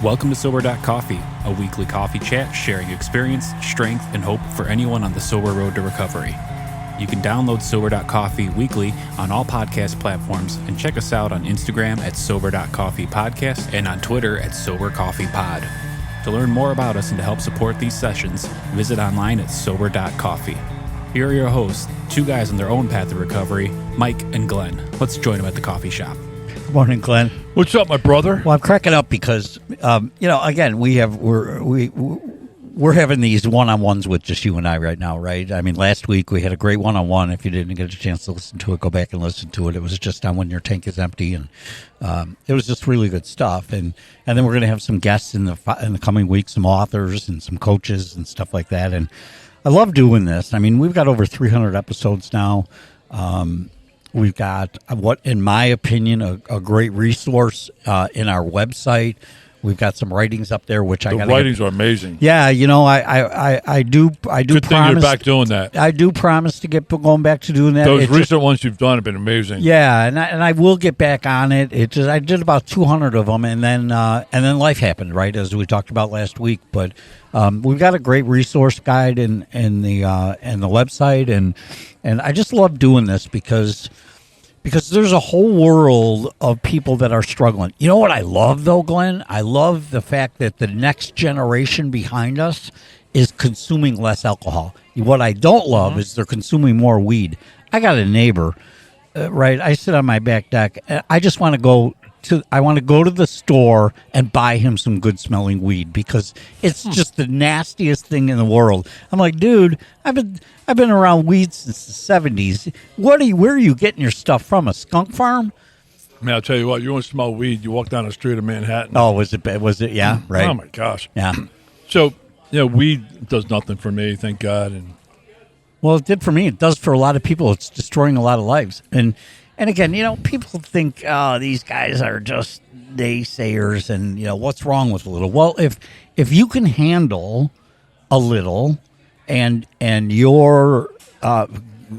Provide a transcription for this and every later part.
Welcome to Sober.Coffee, a weekly coffee chat sharing experience, strength, and hope for anyone on the sober road to recovery. You can download Sober.Coffee weekly on all podcast platforms and check us out on Instagram at Sober.Coffee Podcast and on Twitter at Sober.Coffee Pod. To learn more about us and to help support these sessions, visit online at Sober.Coffee. Here are your hosts, two guys on their own path to recovery, Mike and Glenn. Let's join them at the coffee shop. Good morning, Glenn. What's up, my brother? Well, I'm cracking up because, again, we're having these one-on-ones with just you and I right now, right? I mean, last week we had a great one-on-one. If you didn't get a chance to listen to it, go back and listen to it. It was just on when your tank is empty, and it was just really good stuff. And then we're going to have some guests in the coming weeks, some authors and some coaches and stuff like that. And I love doing this. I mean, we've got over 300 episodes now. We've got what, in my opinion, a great resource in our website. We've got some writings up there, which the writings are amazing. Yeah, I do. Good thing you're back doing that. I do promise to get going back to doing that. Those recent ones you've done have been amazing. Yeah, and I will get back on it. I did about 200 of them, and then life happened, right, as we talked about last week. But we've got a great resource guide in the website, and I just love doing this because there's a whole world of people that are struggling. You know what I love, though, Glenn? I love the fact that the next generation behind us is consuming less alcohol. What I don't love is they're consuming more weed. I got a neighbor, right? I sit on my back deck. I just want to go to the store and buy him some good smelling weed because it's just the nastiest thing in the world. I'm like, dude, I've been around weed since the 70s. Where are you getting your stuff from? A skunk farm? Man, I'll tell you what, you want to smell weed, you walk down the street of Manhattan. Oh, was it? Yeah, right. Oh my gosh. Yeah. So, weed does nothing for me, thank God. And well, it did for me. It does for a lot of people. It's destroying a lot of lives. And again, people think, oh, these guys are just naysayers and, what's wrong with a little? Well, if you can handle a little and you're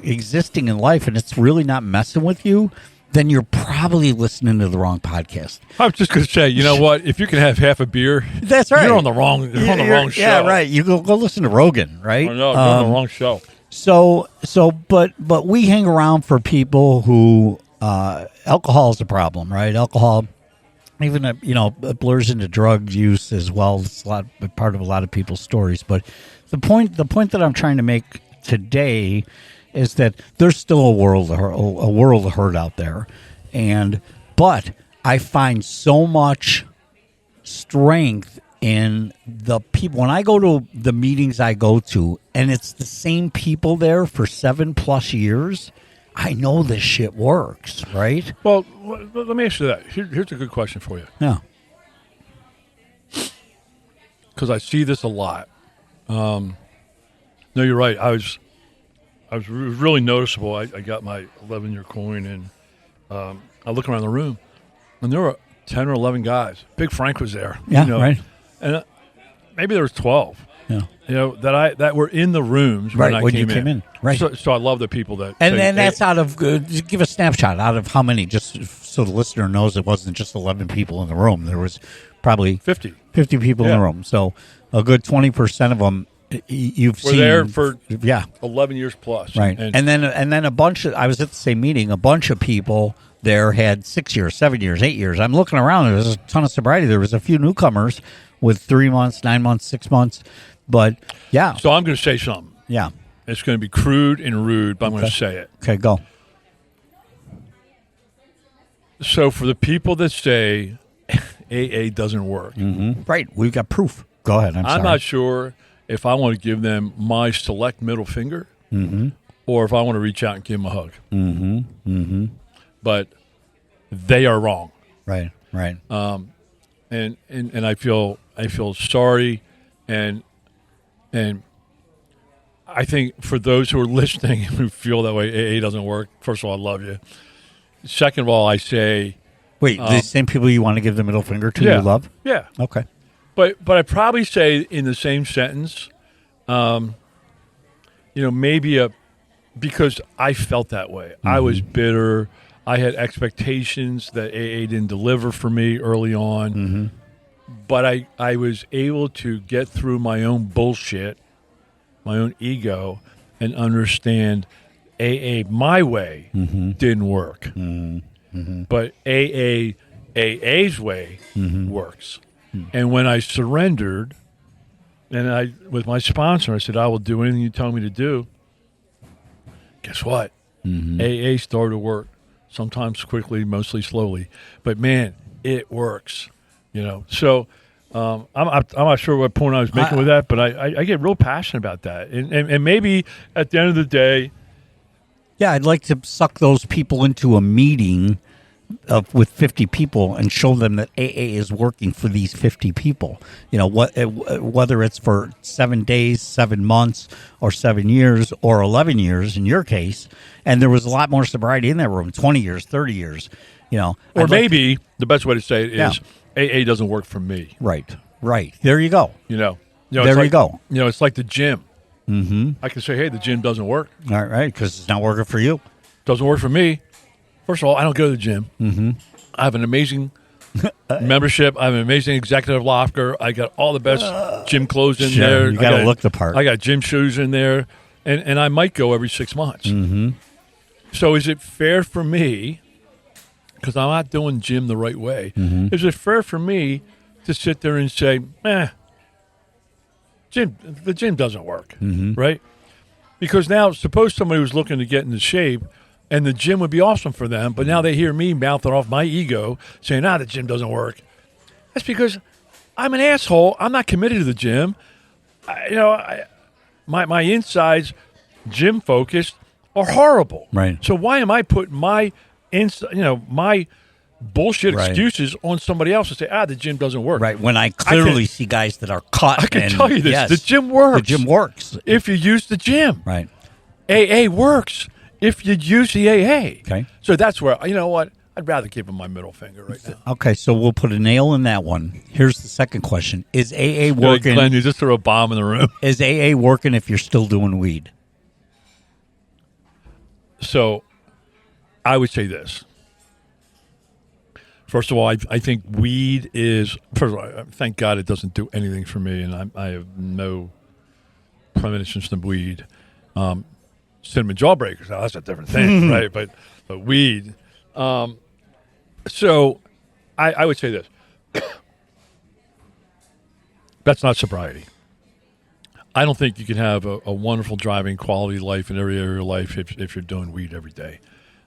existing in life and it's really not messing with you, then you're probably listening to the wrong podcast. I was just going to say, you know what? If you can have half a beer, that's right. You're on the wrong show. Yeah, right. You go listen to Rogan, right? I know, you're on the wrong show. But we hang around for people who alcohol is a problem, right? Alcohol, even it blurs into drug use as well. It's part of a lot of people's stories. But the point that I'm trying to make today is that there's still a world of hurt out there, but I find so much strength in the people. When I go to the meetings I go to, and it's the same people there for 7+ years, I know this shit works, right? Well, let me ask you that. Here's a good question for you. Yeah. Because I see this a lot. No, you're right. I was really noticeable. I got my 11-year coin, and I look around the room, and there were 10 or 11 guys. Big Frank was there. Yeah, right. And maybe there was 12. Yeah. That were in the rooms right, when you came in. Right. So I love the people that. And then that's out of. Just give a snapshot out of how many, just so the listener knows it wasn't just 11 people in the room. There was probably 50 people in the room. So a good 20% of them you've were seen. there for 11 years plus. Right. And then a bunch of. I was at the same meeting. A bunch of people there had 6 years, 7 years, 8 years. I'm looking around. There was a ton of sobriety. There was a few newcomers with 3 months, 9 months, 6 months. But, yeah. So I'm going to say something. Yeah. It's going to be crude and rude, but I'm going to say it. Okay, go. So for the people that say AA doesn't work. Mm-hmm. Right. We've got proof. Go ahead. I'm sorry. I'm not sure if I want to give them my select middle finger or if I want to reach out and give them a hug. Mm-hmm. Mm-hmm. But they are wrong. Right. And I feel sorry, and I think for those who are listening who feel that way, AA doesn't work. First of all, I love you. Second of all, I say, wait, the same people you want to give the middle finger to, you love? Yeah. Okay. But I probably say in the same sentence, maybe because I felt that way. I was bitter. I had expectations that AA didn't deliver for me early on. but I was able to get through my own bullshit, my own ego, and understand AA my way didn't work. But AA's way works. And when I surrendered, and with my sponsor, I said, I will do anything you tell me to do. Guess what? AA started to work. Sometimes quickly, mostly slowly. But man, it works. So I'm not sure what point I was making with that, but I get real passionate about that. And maybe at the end of the day, yeah, I'd like to suck those people into a meeting with 50 people and show them that AA is working for these 50 people. Whether it's for 7 days, 7 months, or 7 years, or 11 years in your case. And there was a lot more sobriety in that room, 20 years, 30 years. Or maybe the best way to say it is AA doesn't work for me. Right. There you go. There you go. It's like the gym. I can say, hey, the gym doesn't work. All right, because it's not working for you. Doesn't work for me. First of all, I don't go to the gym. I have an amazing membership. I have an amazing executive locker. I got all the best gym clothes in there. You got to look the part. I got gym shoes in there, and I might go every 6 months. So is it fair for me, because I'm not doing gym the right way, is it fair for me to sit there and say, the gym doesn't work, right? Because now, suppose somebody was looking to get into shape, and the gym would be awesome for them, but now they hear me mouthing off my ego, saying, the gym doesn't work. That's because I'm an asshole. I'm not committed to the gym. My insides, gym focused, are horrible. Right. So why am I putting my my bullshit excuses on somebody else and say, the gym doesn't work? Right. When I clearly see guys that are cut. I can tell you this. Yes, the gym works. The gym works. If you use the gym. Right. AA works if you use the AA. Okay. So that's where, you know what? I'd rather give him my middle finger right now. Okay, so we'll put a nail in that one. Here's the second question. Is AA working? Glenn, you just threw a bomb in the room. Is AA working if you're still doing weed? So I would say this. First of all, I think weed is, first of all, thank God it doesn't do anything for me, and I have no premonitions to weed. Cinnamon jawbreakers, now that's a different thing, right? But weed. So I would say this. That's not sobriety. I don't think you can have a wonderful driving quality life in every area of your life if you're doing weed every day.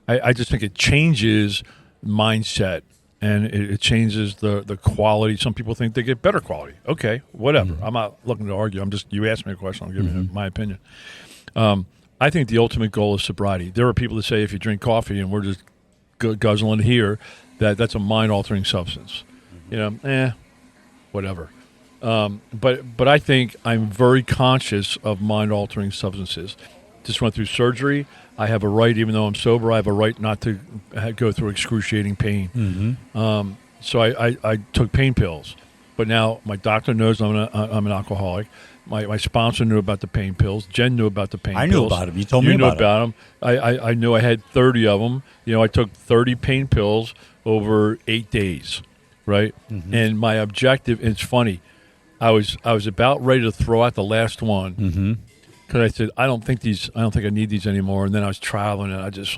I just think it changes mindset, and it changes the quality. Some people think they get better quality. Okay, whatever. I'm not looking to argue. You asked me a question. I'm giving you my opinion. I think the ultimate goal is sobriety. There are people that say if you drink coffee and we're just guzzling here, that's a mind-altering substance. Whatever. But I think I'm very conscious of mind-altering substances. Just went through surgery. I have a right, even though I'm sober, I have a right not to go through excruciating pain. So I took pain pills. But now my doctor knows I'm an alcoholic. My sponsor knew about the pain pills. Jen knew about the pain pills. I knew about them. You told me about them. I knew I had 30 of them. I took 30 pain pills over 8 days, right? And my objective, it's funny, I was about ready to throw out the last one because I said, I don't think I need these anymore. And then I was traveling and I just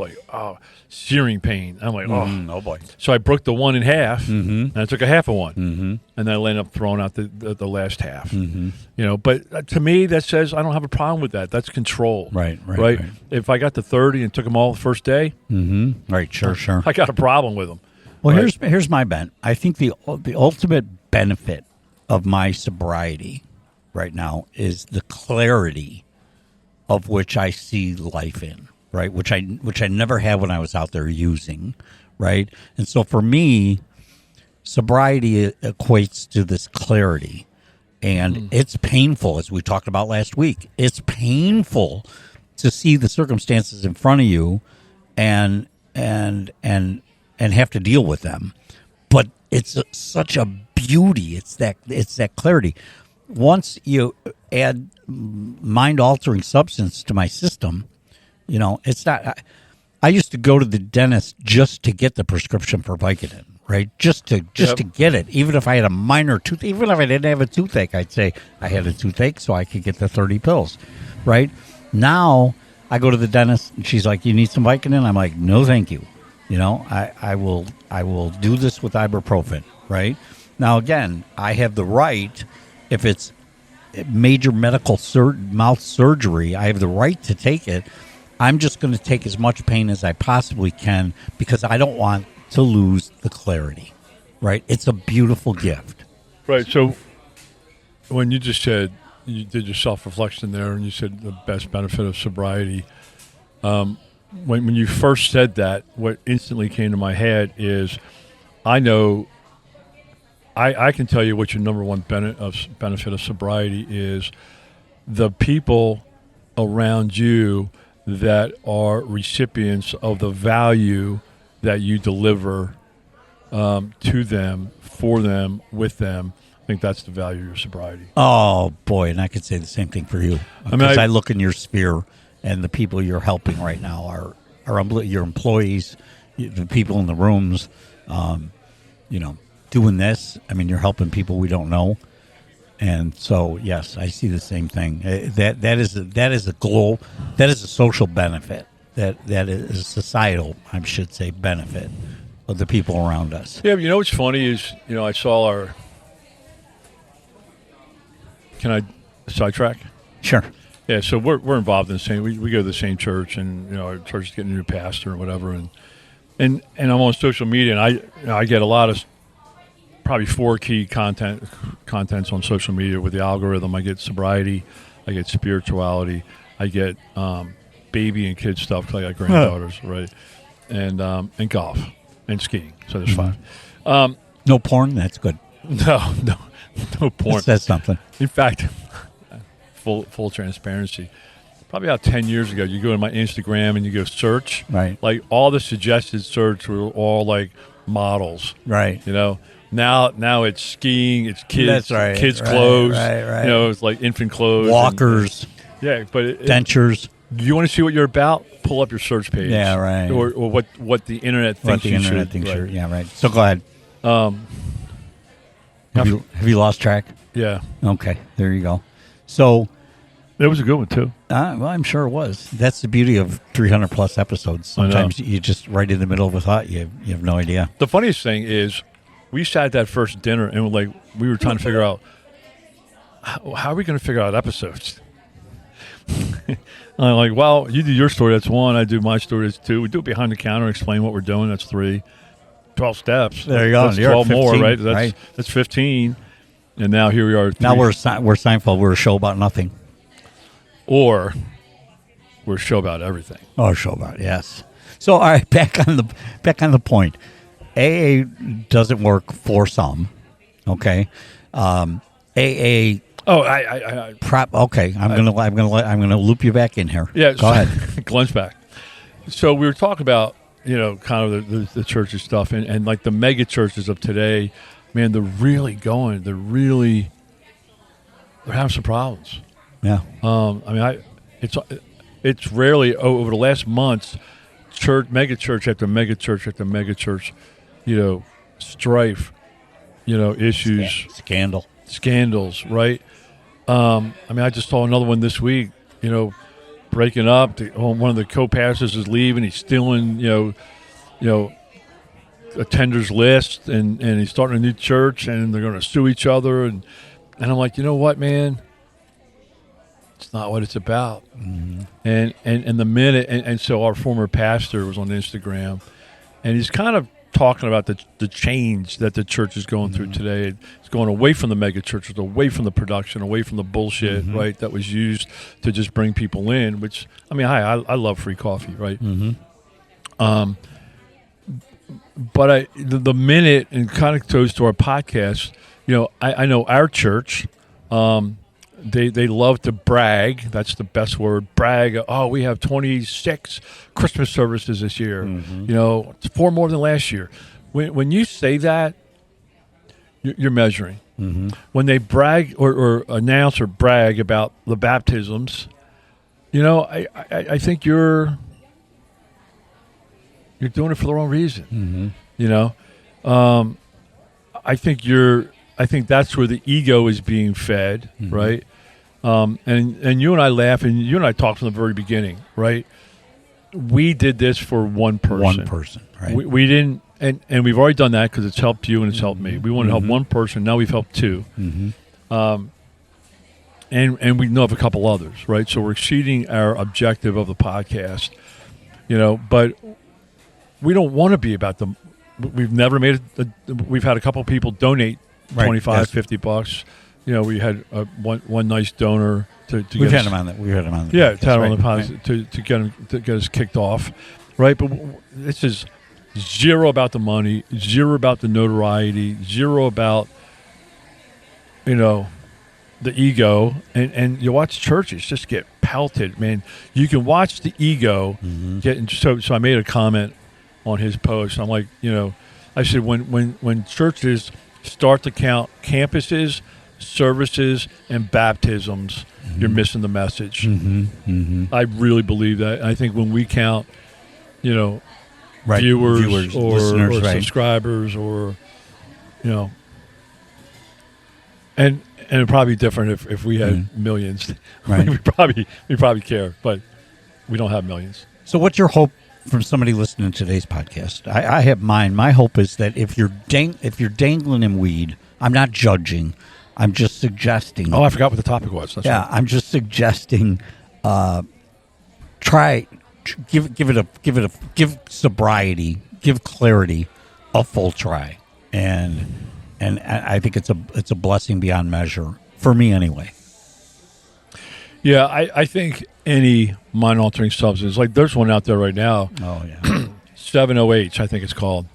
searing pain. I'm like, oh boy. So I broke the one in half and I took a half of one. And then I ended up throwing out the last half. But to me, that says I don't have a problem with that. That's control. Right. If I got to 30 and took them all the first day. Right, sure. I got a problem with them. Well, here's my bent. I think the ultimate benefit of my sobriety right now is the clarity of which I see life in, right? Which I never had when I was out there using, right? And so for me, sobriety equates to this clarity, and it's painful, as we talked about last week. It's painful to see the circumstances in front of you, and have to deal with them, but it's such a beauty. It's that clarity. Once you add mind-altering substance to my system, it's not. I used to go to the dentist just to get the prescription for Vicodin, right? Just to get it. Even if I had a minor tooth, even if I didn't have a toothache, I'd say I had a toothache so I could get the 30 pills, right? Now I go to the dentist and she's like, "You need some Vicodin?" I'm like, "No, thank you." You know, I will do this with ibuprofen, right? Now again, I have the right, if it's major medical mouth surgery, I have the right to take it. I'm just going to take as much pain as I possibly can because I don't want to lose the clarity, right? It's a beautiful gift. Right. So when you just said, you did your self-reflection there and you said the best benefit of sobriety, when you first said that, what instantly came to my head is I know I can tell you what your number one benefit of sobriety is. The people around you that are recipients of the value that you deliver to them, for them, with them. I think that's the value of your sobriety. Oh, boy, and I could say the same thing for you. Because I look in your sphere, and the people you're helping right now are your employees, the people in the rooms, doing this. I mean, you're helping people we don't know. And so, yes, I see the same thing. That is a social benefit. That is a societal, I should say, benefit of the people around us. Yeah, but you know what's funny is, I saw our. Can I sidetrack? Sure. Yeah, so we're involved in the same. We go to the same church, and our church is getting a new pastor or whatever, and I'm on social media, and I get a lot of. Probably 4 key contents on social media with the algorithm. I get sobriety, I get spirituality, I get baby and kid stuff because I got granddaughters, right? And golf and skiing. So there's 5. No porn. That's good. No porn. That's something. In fact, full transparency. Probably about 10 years ago, you go to my Instagram and you go search. Right. Like all the suggested search were all like models. Right. Now it's skiing, it's kids, That's right, kids' right, clothes. right. It's like infant clothes, Walkers. Yeah, but dentures. You want to see what you're about? Pull up your search page. Yeah, right. Or what the internet thinks you should. Right. Yeah, right. So go ahead. Have you lost track? Yeah. Okay, there you go. So it was a good one too. Well, I'm sure it was. That's the beauty of 300 plus episodes. Sometimes you just right in the middle of a thought. You have no idea. The funniest thing is, we sat at that first dinner and we were trying to figure out how are we going to figure out episodes. I'm like, well, you do your story, that's 1. I do my story, that's 2. We do it behind the counter, explain what we're doing, that's 3. 12 steps. There you go. That's You're 12 more, right? Right. That's 15. And now here we are. Now we're Seinfeld. We're a show about nothing. Or we're a show about everything. Oh, a show about, yes. So, all right, back on the point. AA doesn't work for some, okay? AA. Oh, I okay. I'm gonna loop you back in here. Yeah, go ahead. Glenn's back. So we were talking about kind of the churches stuff and like the mega churches of today. Man, they're really going. They're having some problems. Yeah. It's rarely over the last months, mega church after mega church after mega church. Strife, issues. Scandals, right? I just saw another one this week, breaking up. One of the co-pastors is leaving. He's stealing, attenders list, and he's starting a new church, and they're going to sue each other. And I'm like, you know what, man? It's not what it's about. Mm-hmm. And the minute, and so our former pastor was on Instagram, and he's kind of talking about the change that the church is going through today. It's going away from the mega churches, away from the production, away from the bullshit, right, that was used to just bring people in, which, I love free coffee, right? Mm-hmm. But the minute, and kind of goes to our podcast, I know our church, they love to brag. That's the best word, brag. Oh, we have 26 Christmas services this year. Mm-hmm. It's 4 more than last year. When you say that, you're measuring. Mm-hmm. When they brag or announce or brag about the baptisms, I think you're you're doing it for the wrong reason. Mm-hmm. You know, I think that's where the ego is being fed, Mm-hmm. right? And you and I laugh, and you and I talked from the very beginning, right? We did this for one person. One person, right? We didn't, and we've already done that because it's helped you and it's helped me. We want to help Mm-hmm. one person. Now we've helped two. Mm-hmm. And we know of a couple others, right? So we're exceeding our objective of the podcast, you know, but we don't want to be about the, we've never made it, we've had a couple people donate Right, 25, yes. $50. You know, we had one nice donor to We've get had us, him on that. We've had him on. The yeah, podcast, to have him right, on the podcast to get us kicked off, right? But this is zero about the money, zero about the notoriety, zero about, you know, the ego. And you watch churches just get pelted, man. You can watch the ego getting so I made a comment on his post. I'm like, you know, I said when churches start to count campuses, services, and baptisms, you're missing the message. Mm-hmm. Mm-hmm. I really believe that. I think when we count, you know, Right. viewers or listeners, right. subscribers, or, you know, and it'd probably be different if we had millions. Right. we probably care, but we don't have millions. So, what's your hope from somebody listening to today's podcast? I have mine. My hope is that if you're dangling in weed, I'm not judging. I'm just suggesting. Oh, I forgot what the topic was. That's yeah, right. I'm just suggesting. Give sobriety, give clarity a full try, and I think it's a blessing beyond measure for me anyway. Yeah, I think any mind-altering substance, like there's one out there right now, Oh yeah. 7OH, I think it's called.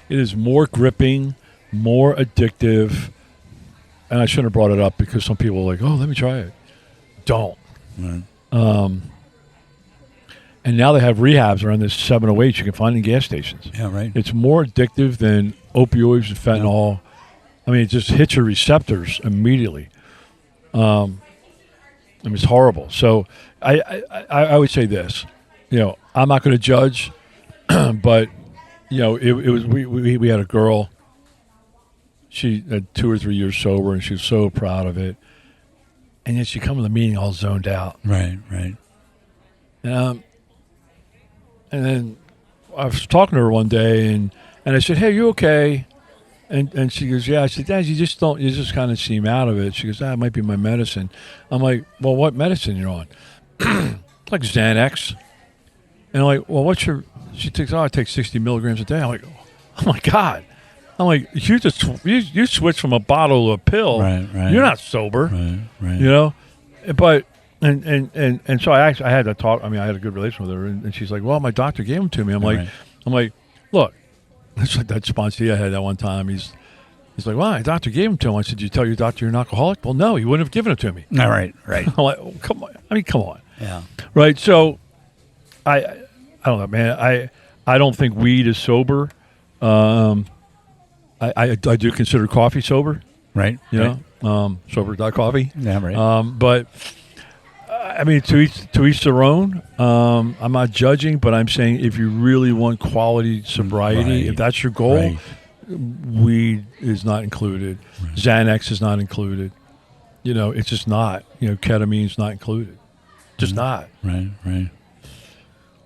It is more gripping, more addictive, and I shouldn't have brought it up because some people are like, oh, let me try it. Don't. Right. And now they have rehabs around this 7OH you can find in gas stations. Yeah, right. It's more addictive than opioids and fentanyl. I mean, it just hits your receptors immediately. I mean, it's horrible. So I would say this, you know, I'm not going to judge, but, you know, it was we had a girl. She had 2 or 3 years sober, and she was so proud of it. And yet she come to the meeting all zoned out. Right. And then I was talking to her one day, and I said, "Hey, you okay?" And she goes, "Yeah." I said, "Dad, you just kind of seem out of it." She goes, "It might be my medicine." I'm like, "Well, what medicine you're on?" Like Xanax. And I'm like, "Well, what's your?" She takes, "Oh, I take 60 milligrams a day." I'm like, "Oh my God!" I'm like, "You just you switch from a bottle to a pill. Right. You're not sober, Right. you know." But and so I had to talk. I mean, I had a good relation with her, and she's like, "Well, my doctor gave them to me." I'm like, "Look." It's like that sponsee I had that one time. He's like, "Well, my doctor gave him to him." I said, "Did you tell your doctor you're an alcoholic?" "Well, no, he wouldn't have given it to me." All right. I'm like, oh, "Come on." I mean, come on. Yeah. Right. So I don't know, man. I don't think weed is sober. I do consider coffee sober. Right. You know, Sober.Coffee. Yeah. Right. But I mean, to each their own. I'm not judging, but I'm saying if you really want quality sobriety, if that's your goal, weed is not included. Right. Xanax is not included. You know, it's just not. You know, ketamine's not included. Just not. Right.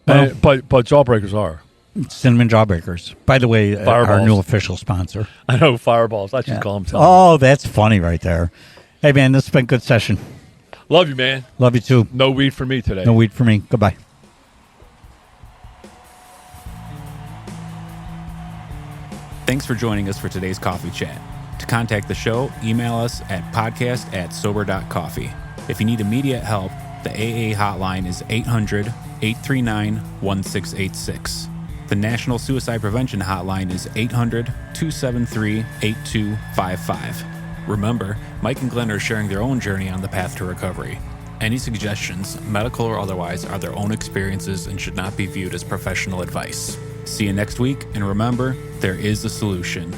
Well, but jawbreakers are. Cinnamon Jawbreakers. By the way, our new official sponsor. I know, Fireballs. I should call them. Oh, that's funny right there. Hey, man, this has been a good session. Love you, man. Love you, too. No weed for me today. No weed for me. Goodbye. Thanks for joining us for today's coffee chat. To contact the show, email us at podcast@sober.coffee. If you need immediate help, the AA hotline is 800-839-1686. The National Suicide Prevention Hotline is 800-273-8255. Remember, Mike and Glenn are sharing their own journey on the path to recovery. Any suggestions, medical or otherwise, are their own experiences and should not be viewed as professional advice. See you next week, and remember, there is a solution.